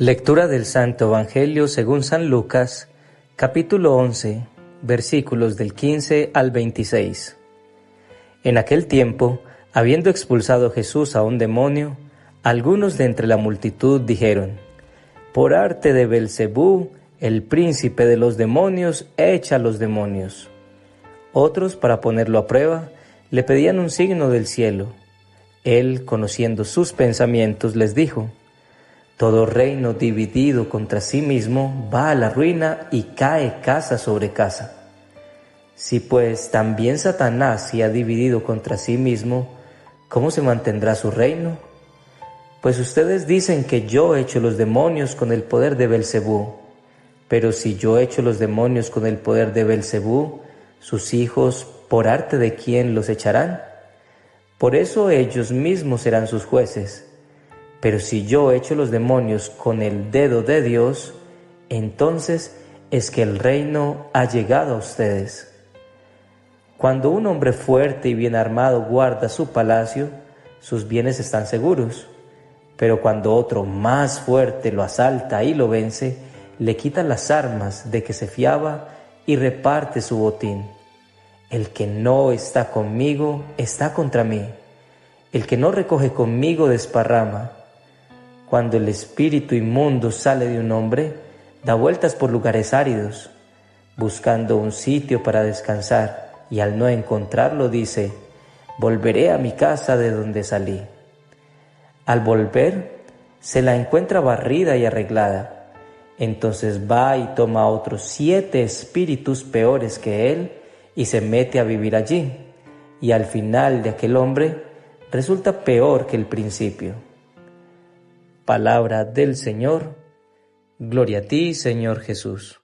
Lectura del Santo Evangelio según San Lucas, capítulo 11, versículos del 15 al 26. En aquel tiempo, habiendo expulsado Jesús a un demonio, algunos de entre la multitud dijeron: «Por arte de Beelzebú, el príncipe de los demonios, echa los demonios». Otros, para ponerlo a prueba, le pedían un signo del cielo. Él, conociendo sus pensamientos, les dijo: «Todo reino dividido contra sí mismo va a la ruina y cae casa sobre casa. Si pues también Satanás se ha dividido contra sí mismo, ¿cómo se mantendrá su reino? Pues ustedes dicen que yo echo los demonios con el poder de Beelzebú. Pero si yo echo los demonios con el poder de Beelzebú, sus hijos, ¿por arte de quién los echarán? Por eso ellos mismos serán sus jueces. Pero si yo echo los demonios con el dedo de Dios, entonces es que el reino ha llegado a ustedes. Cuando un hombre fuerte y bien armado guarda su palacio, sus bienes están seguros. Pero cuando otro más fuerte lo asalta y lo vence, le quita las armas de que se fiaba y reparte su botín. El que no está conmigo está contra mí. El que no recoge conmigo desparrama. Cuando el espíritu inmundo sale de un hombre, da vueltas por lugares áridos, buscando un sitio para descansar, y al no encontrarlo dice: «Volveré a mi casa de donde salí». Al volver, se la encuentra barrida y arreglada. Entonces va y toma a otros 7 espíritus peores que él y se mete a vivir allí, y al final de aquel hombre resulta peor que el principio. Palabra del Señor. Gloria a ti, Señor Jesús.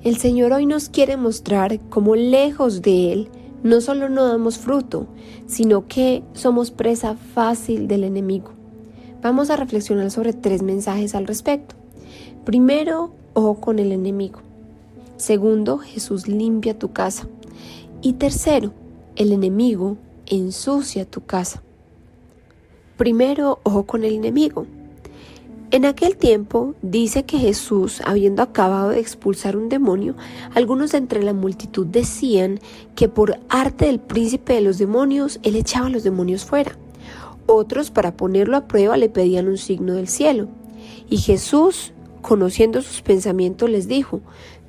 El Señor hoy nos quiere mostrar cómo lejos de Él no solo no damos fruto, sino que somos presa fácil del enemigo. Vamos a reflexionar sobre 3 mensajes al respecto. Primero, ojo con el enemigo. Segundo, Jesús limpia tu casa. Y tercero, el enemigo ensucia tu casa. Primero, ojo con el enemigo. En aquel tiempo dice que Jesús, habiendo acabado de expulsar un demonio, algunos de entre la multitud decían que por arte del príncipe de los demonios, él echaba a los demonios fuera. Otros, para ponerlo a prueba, le pedían un signo del cielo. Y Jesús, conociendo sus pensamientos, les dijo: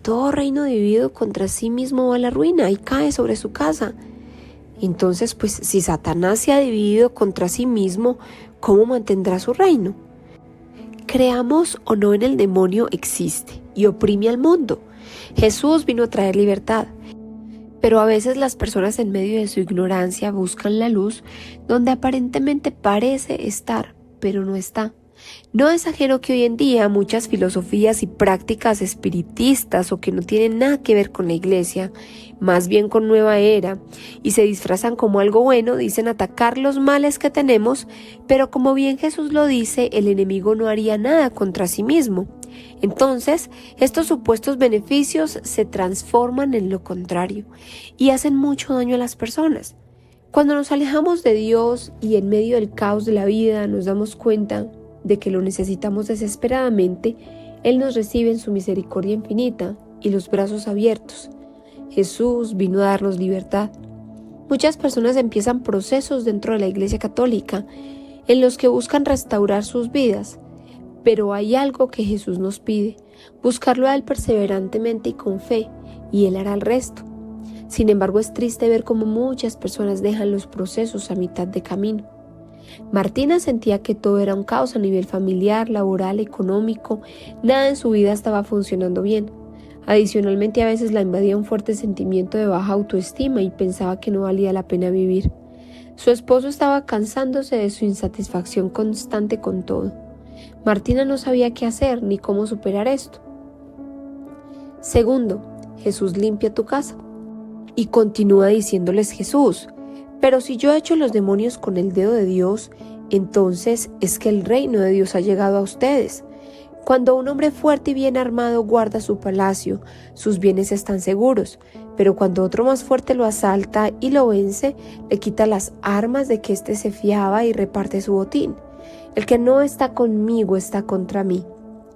«Todo reino dividido contra sí mismo va a la ruina y cae sobre su casa». Entonces, pues, si Satanás se ha dividido contra sí mismo, ¿cómo mantendrá su reino? Creamos o no en el demonio, existe y oprime al mundo. Jesús vino a traer libertad, pero a veces las personas en medio de su ignorancia buscan la luz donde aparentemente parece estar, pero no está. No es ajeno que hoy en día muchas filosofías y prácticas espiritistas o que no tienen nada que ver con la iglesia, más bien con nueva era, y se disfrazan como algo bueno, dicen atacar los males que tenemos, pero como bien Jesús lo dice, el enemigo no haría nada contra sí mismo. Entonces, estos supuestos beneficios se transforman en lo contrario y hacen mucho daño a las personas. Cuando nos alejamos de Dios y en medio del caos de la vida nos damos cuenta de que lo necesitamos desesperadamente, Él nos recibe en su misericordia infinita y los brazos abiertos. Jesús vino a darnos libertad. Muchas personas empiezan procesos dentro de la Iglesia Católica en los que buscan restaurar sus vidas, pero hay algo que Jesús nos pide: buscarlo a Él perseverantemente y con fe, y Él hará el resto. Sin embargo, es triste ver cómo muchas personas dejan los procesos a mitad de camino. Martina sentía que todo era un caos a nivel familiar, laboral, económico, nada en su vida estaba funcionando bien. Adicionalmente, a veces la invadía un fuerte sentimiento de baja autoestima y pensaba que no valía la pena vivir. Su esposo estaba cansándose de su insatisfacción constante con todo. Martina no sabía qué hacer ni cómo superar esto. Segundo, Jesús limpia tu casa. Y continúa diciéndoles Jesús: «Pero si yo echo los demonios con el dedo de Dios, entonces es que el reino de Dios ha llegado a ustedes. Cuando un hombre fuerte y bien armado guarda su palacio, sus bienes están seguros, pero cuando otro más fuerte lo asalta y lo vence, le quita las armas de que éste se fiaba y reparte su botín. El que no está conmigo está contra mí.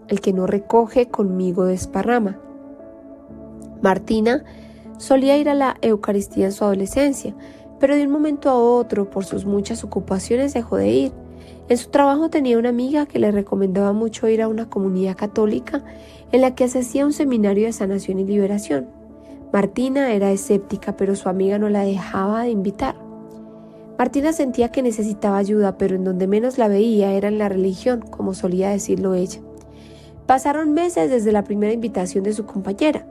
El que no recoge conmigo desparrama. Martina solía ir a la Eucaristía en su adolescencia, pero de un momento a otro, por sus muchas ocupaciones, dejó de ir. En su trabajo tenía una amiga que le recomendaba mucho ir a una comunidad católica en la que se hacía un seminario de sanación y liberación. Martina era escéptica, pero su amiga no la dejaba de invitar. Martina sentía que necesitaba ayuda, pero en donde menos la veía era en la religión, como solía decirlo ella. Pasaron meses desde la primera invitación de su compañera,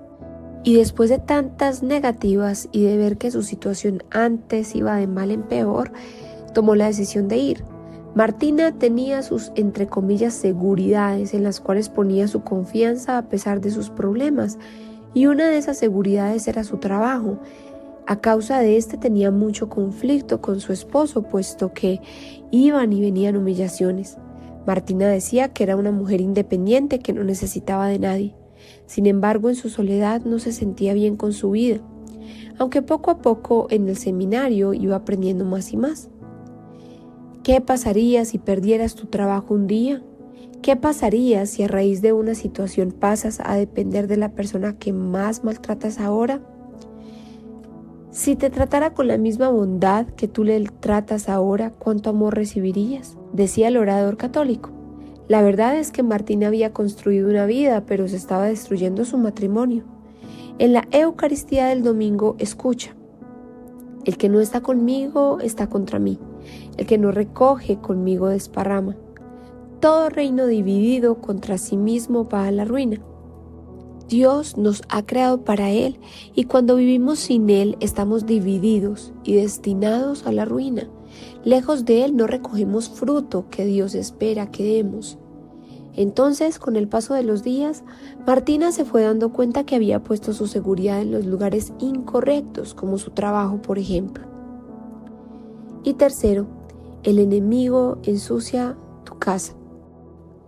y después de tantas negativas y de ver que su situación antes iba de mal en peor, tomó la decisión de ir. Martina tenía sus, entre comillas, seguridades en las cuales ponía su confianza a pesar de sus problemas, y una de esas seguridades era su trabajo. A causa de este tenía mucho conflicto con su esposo, puesto que iban y venían humillaciones. Martina decía que era una mujer independiente que no necesitaba de nadie. Sin embargo, en su soledad no se sentía bien con su vida, aunque poco a poco en el seminario iba aprendiendo más y más. ¿Qué pasaría si perdieras tu trabajo un día? ¿Qué pasaría si a raíz de una situación pasas a depender de la persona que más maltratas ahora? Si te tratara con la misma bondad que tú le tratas ahora, ¿cuánto amor recibirías?, decía el orador católico. La verdad es que Martina había construido una vida, pero se estaba destruyendo su matrimonio. En la Eucaristía del domingo escucha: el que no está conmigo está contra mí. El que no recoge conmigo desparrama. Todo reino dividido contra sí mismo va a la ruina. Dios nos ha creado para Él, y cuando vivimos sin Él estamos divididos y destinados a la ruina. Lejos de Él no recogemos fruto que Dios espera que demos. Entonces, con el paso de los días, Martina se fue dando cuenta que había puesto su seguridad en los lugares incorrectos, como su trabajo, por ejemplo. Y tercero, el enemigo ensucia tu casa.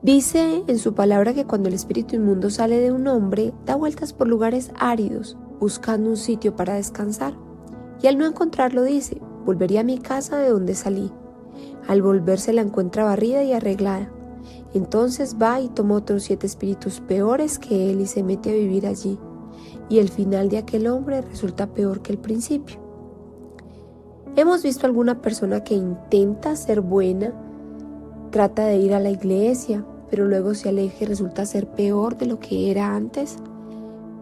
Dice en su palabra que cuando el espíritu inmundo sale de un hombre, da vueltas por lugares áridos, buscando un sitio para descansar. Y al no encontrarlo dice: volvería a mi casa de donde salí. Al volverse la encuentra barrida y arreglada. Entonces va y toma otros 7 espíritus peores que él y se mete a vivir allí. Y el final de aquel hombre resulta peor que el principio. ¿Hemos visto alguna persona que intenta ser buena, trata de ir a la iglesia, pero luego se aleja y resulta ser peor de lo que era antes?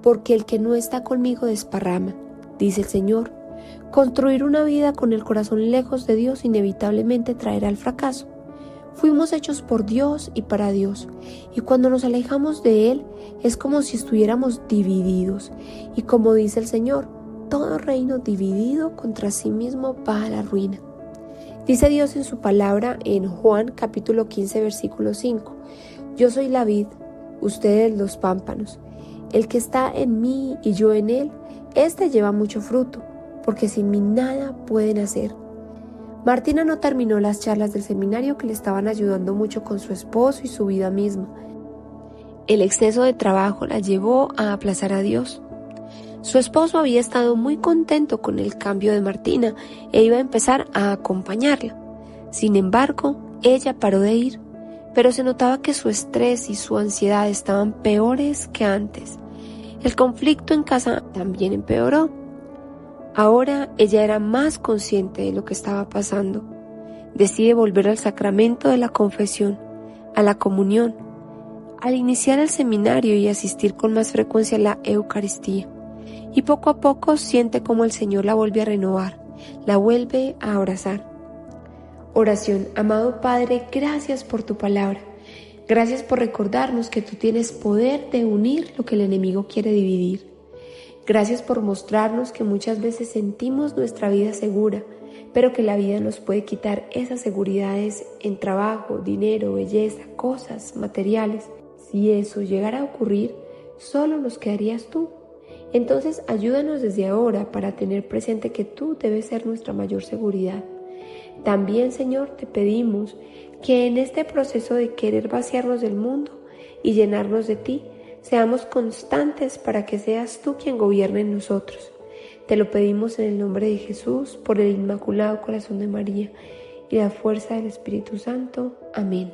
Porque el que no está conmigo desparrama, dice el Señor. Construir una vida con el corazón lejos de Dios inevitablemente traerá el fracaso. Fuimos hechos por Dios y para Dios, y cuando nos alejamos de Él es como si estuviéramos divididos, y como dice el Señor, todo reino dividido contra sí mismo va a la ruina. Dice Dios en su palabra en Juan capítulo 15 versículo 5: yo soy la vid, ustedes los pámpanos. El que está en mí y yo en él, éste lleva mucho fruto, porque sin mí nada pueden hacer. Martina no terminó las charlas del seminario que le estaban ayudando mucho con su esposo y su vida misma. El exceso de trabajo la llevó a aplazar a Dios. Su esposo había estado muy contento con el cambio de Martina e iba a empezar a acompañarla. Sin embargo, ella paró de ir, pero se notaba que su estrés y su ansiedad estaban peores que antes. El conflicto en casa también empeoró. Ahora ella era más consciente de lo que estaba pasando. Decide volver al sacramento de la confesión, a la comunión, al iniciar el seminario y asistir con más frecuencia a la Eucaristía. Y poco a poco siente como el Señor la vuelve a renovar, la vuelve a abrazar. Oración. Amado Padre, gracias por tu palabra. Gracias por recordarnos que tú tienes poder de unir lo que el enemigo quiere dividir. Gracias por mostrarnos que muchas veces sentimos nuestra vida segura, pero que la vida nos puede quitar esas seguridades en trabajo, dinero, belleza, cosas, materiales. Si eso llegara a ocurrir, solo nos quedarías tú. Entonces ayúdanos desde ahora para tener presente que tú debes ser nuestra mayor seguridad. También, Señor, te pedimos que en este proceso de querer vaciarnos del mundo y llenarnos de ti, seamos constantes para que seas tú quien gobierne en nosotros. Te lo pedimos en el nombre de Jesús, por el Inmaculado Corazón de María y la fuerza del Espíritu Santo. Amén.